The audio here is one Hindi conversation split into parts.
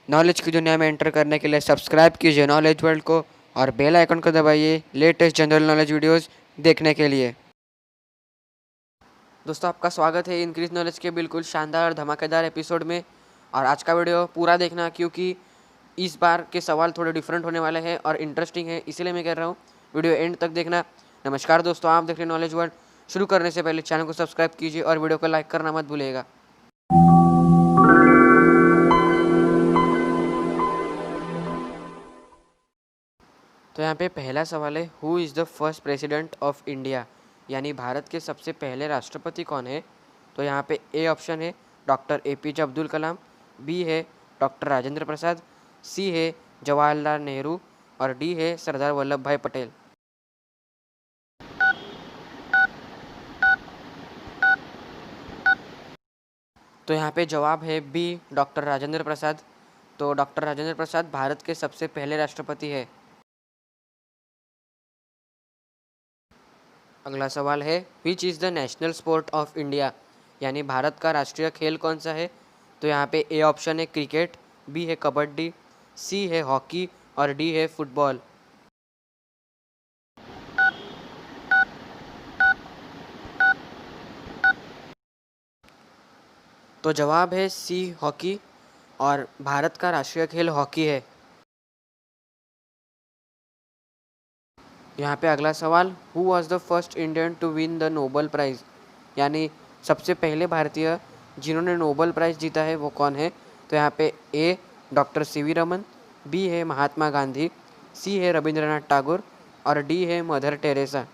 नॉलेज की दुनिया में एंटर करने के लिए सब्सक्राइब कीजिए नॉलेज वर्ल्ड को और बेल आइकन को दबाइए लेटेस्ट जनरल नॉलेज वीडियोस देखने के लिए। दोस्तों, आपका स्वागत है इंक्रीज नॉलेज के बिल्कुल शानदार और धमाकेदार एपिसोड में। और आज का वीडियो पूरा देखना, क्योंकि इस बार के सवाल थोड़े डिफरेंट होने वाले हैं और इंटरेस्टिंग है, इसीलिए मैं कह रहा हूँ वीडियो एंड तक देखना। नमस्कार दोस्तों, आप देख रहे हैं नॉलेज वर्ल्ड। शुरू करने से पहले चैनल को सब्सक्राइब कीजिए और वीडियो को लाइक करना मत भूलिएगा। तो यहाँ पे पहला सवाल है, who is the first president of India, यानी भारत के सबसे पहले राष्ट्रपति कौन है। तो यहाँ पे ए ऑप्शन है doctor APJ Abdul Kalam, B है डॉक्टर राजेंद्र प्रसाद, सी है जवाहरलाल नेहरू और डी है सरदार वल्लभ भाई पटेल। तो यहाँ पे जवाब है बी, डॉक्टर राजेंद्र प्रसाद। तो डॉक्टर राजेंद्र प्रसाद भारत के सबसे पहले राष्ट्रपति है। अगला सवाल है, which is the national sport of India, यानी भारत का राष्ट्रीय खेल कौन सा है। तो यहाँ पे ए ऑप्शन है क्रिकेट, बी है कबड्डी, सी है हॉकी और डी है फुटबॉल। तो जवाब है सी, हॉकी, और भारत का राष्ट्रीय खेल हॉकी है। यहाँ पे अगला सवाल, who was the first Indian to win the Nobel prize, यानी सबसे पहले भारतीय जिन्होंने नोबल प्राइज़ जीता है वो कौन है। तो यहाँ पे ए डॉक्टर CV रमन, बी है महात्मा गांधी, सी है रविंद्रनाथ टैगोर और डी है मदर टेरेसा।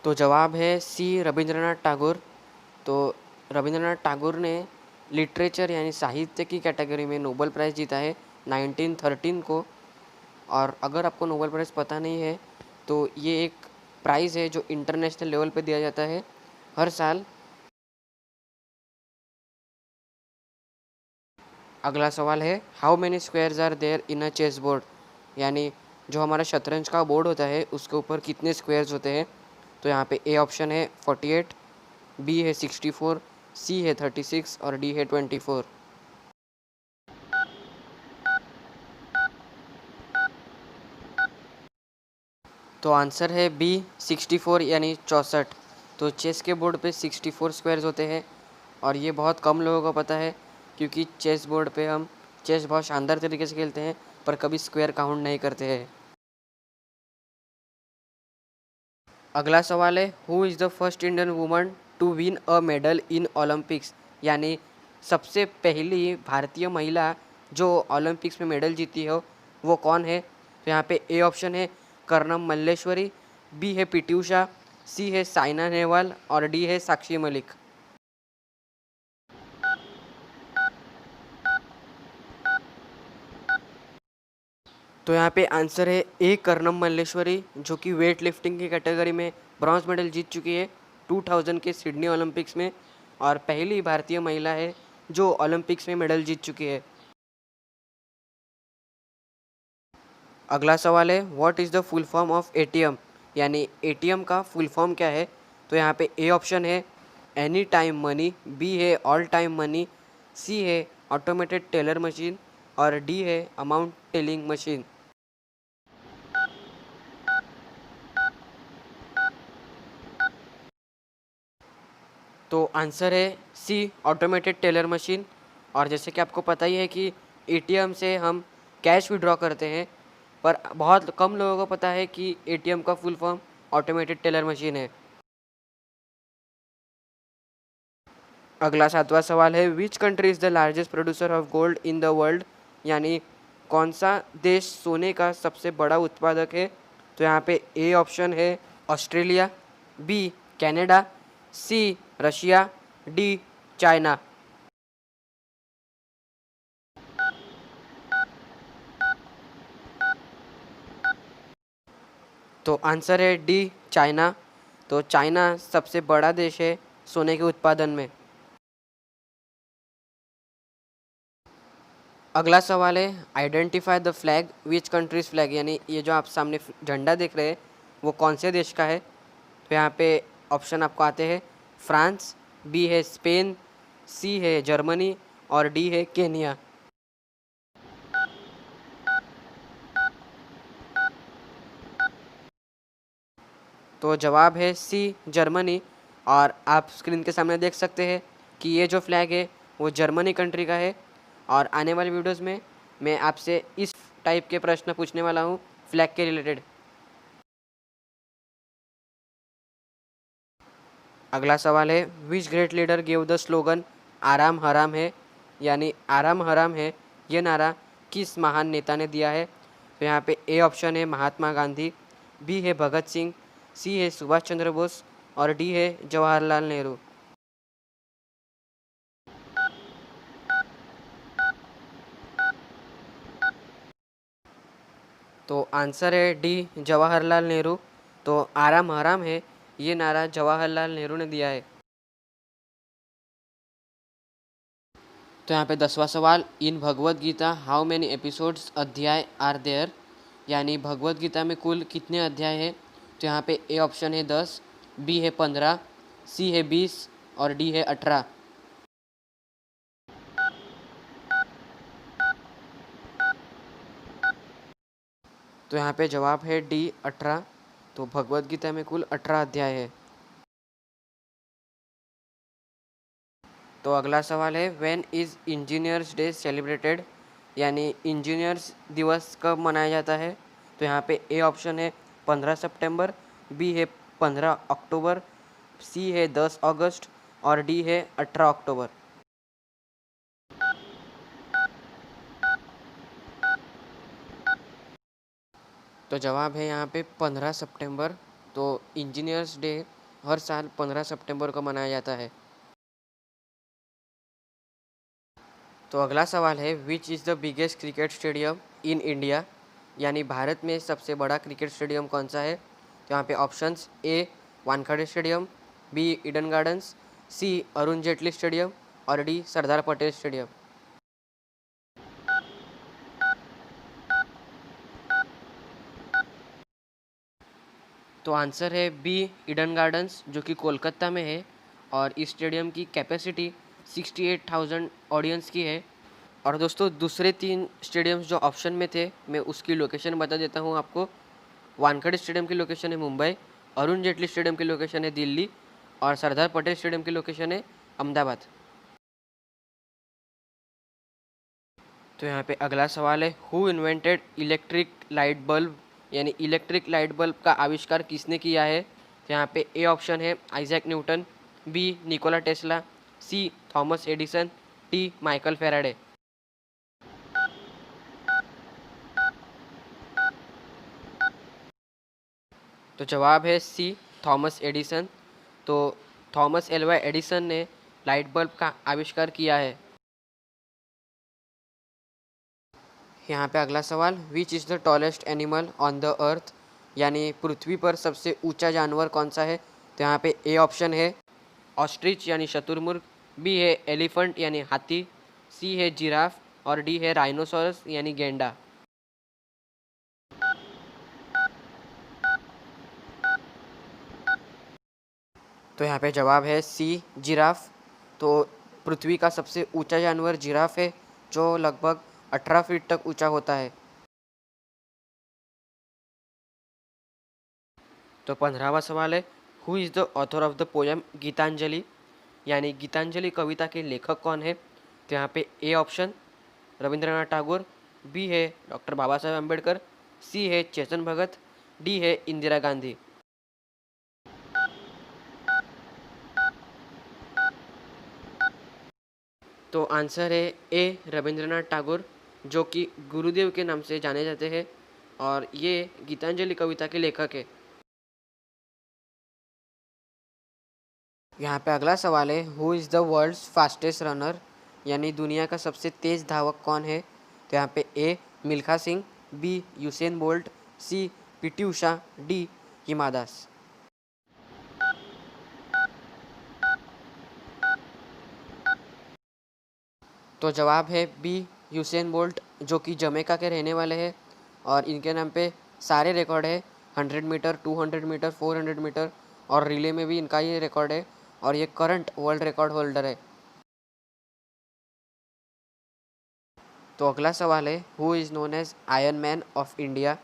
तो जवाब है सी, रविंद्रनाथ टैगोर। तो रविंद्रनाथ टैगोर ने लिटरेचर यानी साहित्य की कैटेगरी में नोबेल प्राइज़ जीता है 1913 को। और अगर आपको नोबेल प्राइज़ पता नहीं है तो ये एक प्राइज़ है जो इंटरनेशनल लेवल पे दिया जाता है हर साल। अगला सवाल है, how many squares are there in a chess board, यानी जो हमारा शतरंज का बोर्ड होता है उसके ऊपर कितने स्क्वायर्स होते हैं। तो यहाँ पे ए ऑप्शन है 48, बी है 64, सी है 36 और डी है 24। तो आंसर है बी, 64 यानी 64। तो चेस के बोर्ड पे 64 स्क्वायर्स होते हैं और ये बहुत कम लोगों को पता है, क्योंकि चेस बोर्ड पे हम चेस बहुत शानदार तरीके से खेलते हैं पर कभी स्क्वायर काउंट नहीं करते हैं। अगला सवाल है, who is the first Indian woman to win a medal in Olympics, यानी सबसे पहली भारतीय महिला जो ओलंपिक्स में मेडल जीती हो वो कौन है। तो यहाँ पे ए ऑप्शन है कर्नम मल्लेश्वरी, बी है PT उषा, सी है साइना नेहवाल और डी है साक्षी मलिक। तो यहाँ पे आंसर है ए, कर्नम मल्लेश्वरी, जो कि वेट लिफ्टिंग की कैटेगरी में ब्रॉन्ज मेडल जीत चुकी है 2000 के सिडनी ओलंपिक्स में और पहली भारतीय महिला है जो ओलंपिक्स में मेडल जीत चुकी है। अगला सवाल है, what is the full form of ATM, यानी ATM का फुल फॉर्म क्या है। तो यहाँ पे ए ऑप्शन है एनी टाइम मनी, बी है ऑल टाइम मनी, सी है ऑटोमेटेड टेलर मशीन और डी है अमाउंट टेलिंग मशीन। तो आंसर है सी, ऑटोमेटेड टेलर मशीन। और जैसे कि आपको पता ही है कि ATM से हम कैश विड्रॉ करते हैं, पर बहुत कम लोगों को पता है कि ATM का full form automated teller machine है। अगला 7वां सवाल है, which country is the largest producer of gold in the world, यानी कौन सा देश सोने का सबसे बड़ा उत्पादक है। तो यहाँ पे ए ऑप्शन है Australia, B Canada, see Russia, D China. तो आंसर है डी, चाइना। तो चाइना सबसे बड़ा देश है सोने के उत्पादन में। अगला सवाल है, identify the flag which countries flag, यानी ये जो आप सामने झंडा देख रहे हैं वो कौन से देश का है। तो यहाँ पे ऑप्शन आपको आते हैं फ्रांस, बी है स्पेन, सी है जर्मनी और डी है केनिया। तो जवाब है सी जर्मनी। और आप स्क्रीन के सामने देख सकते हैं कि ये जो फ्लैग है वो जर्मनी कंट्री का है। और आने वाले वीडियोस में मैं आपसे इस टाइप के प्रश्न पूछने वाला हूँ फ्लैग के रिलेटेड। अगला सवाल है which great leader give the slogan आराम हराम है, यानी आराम हराम है ये नारा किस महान नेता ने दिया है। तो यहाँ पे ए ऑप्शन है महात्मा गांधी, बी है भगत सिंह, सी है सुभाष चंद्र बोस और डी है जवाहरलाल नेहरू। तो आंसर है डी जवाहरलाल नेहरू। तो आराम हराम है ये नारा जवाहरलाल नेहरू ने दिया है। तो यहाँ पे 10वां सवाल इन Bhagavad Gita how many episodes अध्याय आर देयर, यानी भगवत गीता में कुल कितने अध्याय हैं। तो यहाँ पे ए ऑप्शन है 10, बी है 15, सी है 20 और डी है 18। तो यहाँ पे जवाब है डी 18। तो भगवत गीता में कुल 18 अध्याय है। तो अगला सवाल है when is engineers day celebrated, यानी इंजीनियर्स दिवस कब मनाया जाता है। तो यहाँ पे ए ऑप्शन है 15 सितंबर, बी है 15 अक्टूबर, सी है 10 अगस्त और डी है 18 अक्टूबर। तो जवाब है यहाँ पे 15 सितंबर। तो इंजीनियर्स डे हर साल 15 सितंबर को मनाया जाता है। तो अगला सवाल है which is the biggest cricket stadium in India, यानी भारत में सबसे बड़ा क्रिकेट स्टेडियम कौन सा है। तो यहाँ पे options A Wankhede stadium, B Eden Gardens, C Arun Jaitley stadium और डी सरदार पटेल स्टेडियम। तो आंसर है बी ईडन गार्डन्स जो कि कोलकाता में है। और इस स्टेडियम की कैपेसिटी 68,000 ऑडियंस की है। और दोस्तों दूसरे 3 स्टेडियम्स जो ऑप्शन में थे मैं उसकी लोकेशन बता देता हूँ आपको। वानखेड़े स्टेडियम की लोकेशन है मुंबई, अरुण जेटली स्टेडियम की लोकेशन है दिल्ली और सरदार पटेल स्टेडियम की लोकेशन है अहमदाबाद। तो यहाँ पे अगला सवाल है who invented electric light bulb, यानी इलेक्ट्रिक लाइट बल्ब का आविष्कार किसने किया है। तो यहाँ पे ए ऑप्शन है Isaac Newton, B Nikola Tesla, C Thomas Edison, D Michael Faraday. तो जवाब है सी थॉमस एडिसन। तो थॉमस एल्वा एडिसन ने लाइट बल्ब का आविष्कार किया है। यहाँ पे अगला सवाल which is the tallest animal on the earth, यानी पृथ्वी पर सबसे ऊंचा जानवर कौन सा है। तो यहाँ पे ए ऑप्शन है ऑस्ट्रिच यानी शतुरमुर्ग, बी है एलिफेंट यानी हाथी, सी है जिराफ और डी है राइनोसोरस यानी गेंडा। तो यहाँ पे जवाब है सी जिराफ। तो पृथ्वी का सबसे ऊंचा जानवर जिराफ है जो लगभग 18 फीट तक ऊंचा होता है। तो 15वां सवाल है who is the author of the poem Gitanjali, यानी गीतांजलि कविता के लेखक कौन है। तो यहाँ पे A option Rabindranath Tagore, B है डॉक्टर बाबा साहेब अम्बेडकर, सी है चेतन भगत, डी है इंदिरा गांधी। तो आंसर है ए रविंद्रनाथ टैगोर जो कि गुरुदेव के नाम से जाने जाते हैं और ये गीतांजलि कविता के लेखक है। यहाँ पे अगला सवाल है who is the world's fastest runner, यानी दुनिया का सबसे तेज़ धावक कौन है। तो यहाँ पे A Milkha Singh, B Usain Bolt, C PT Usha, D Hima Das. तो जवाब है बी यूसेन बोल्ट जो कि जमैका के रहने वाले हैं और इनके नाम पे सारे रिकॉर्ड है 100 मीटर, 200 मीटर, 400 मीटर और रिले में भी इनका ये रिकॉर्ड है और ये करंट वर्ल्ड रिकॉर्ड होल्डर है। तो अगला सवाल है, who is known as iron man of India,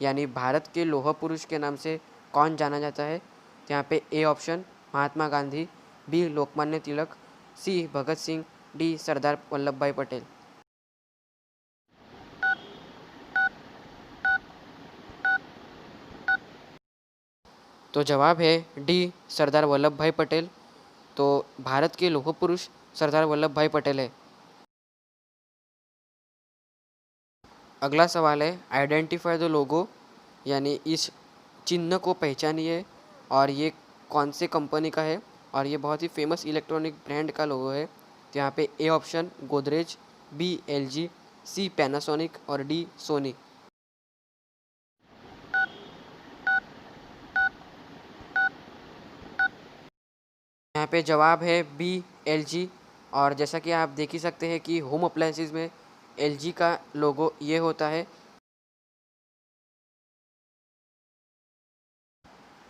यानी भारत के लोह पुरुष के नाम से कौन जाना जाता है। तो यहाँ पे A option Mahatma Gandhi, B Lokmanya Tilak, C Bhagat Singh, D Sardar Vallabh Bhai Patel. तो जवाब है डी सरदार वल्लभ भाई पटेल। तो भारत के लोह पुरुष सरदार वल्लभ भाई पटेल है। अगला सवाल है, आइडेंटिफाई द लोगो, यानी इस चिन्ह को पहचानिए और ये कौन से कंपनी का है और ये बहुत ही फेमस इलेक्ट्रॉनिक ब्रांड का लोगो है। तो यहाँ पे A option Godrej, B LG, C Panasonic और डी सोनी। यहाँ पे जवाब है बी एलजी। और जैसा कि आप देख ही सकते हैं कि होम अप्लायंसेस में एलजी का लोगो ये होता है।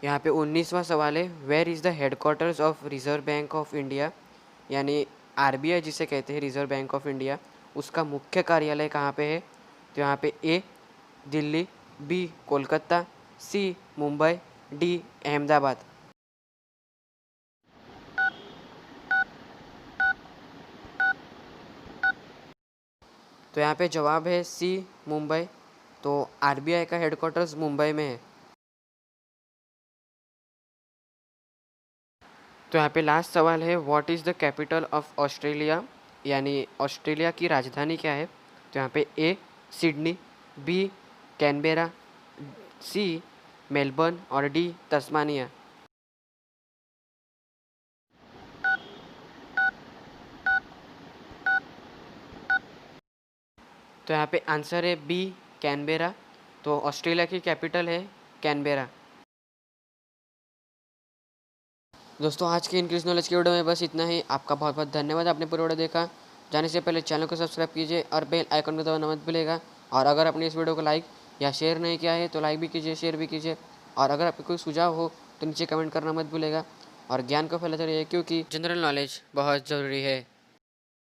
यहाँ पे 19वां सवाल है, where is the headquarters of Reserve Bank of India, यानी आरबीआई जिसे कहते हैं रिज़र्व बैंक ऑफ इंडिया, उसका मुख्य कार्यालय कहाँ पे है। तो यहाँ पे ए दिल्ली, बी कोलकाता, सी मुंबई, डी अहमदाबाद। तो यहाँ पे जवाब है सी मुंबई। तो आरबीआई का हेडक्वार्टर्स मुंबई में है। तो यहाँ पे लास्ट सवाल है, what is the capital of Australia, यानी ऑस्ट्रेलिया की राजधानी क्या है। तो यहाँ पे A Sydney, B Canberra, C Melbourne और डी तस्मानिया। तो यहाँ पे आंसर है बी कैनबेरा। तो ऑस्ट्रेलिया की कैपिटल है कैनबेरा। दोस्तों आज के इंक्रीज नॉलेज के वीडियो में बस इतना ही। आपका बहुत बहुत धन्यवाद, आपने पूरा वीडियो देखा। जाने से पहले चैनल को सब्सक्राइब कीजिए और बेल आइकन को दबाना मत भूलिएगा। और अगर आपने इस वीडियो को लाइक या शेयर नहीं किया है तो लाइक भी कीजिए, शेयर भी कीजिए। और अगर आपको कोई सुझाव हो तो नीचे कमेंट करना मत भूलिएगा। और ज्ञान को फैलाते रहिए, क्योंकि जनरल नॉलेज बहुत ज़रूरी है।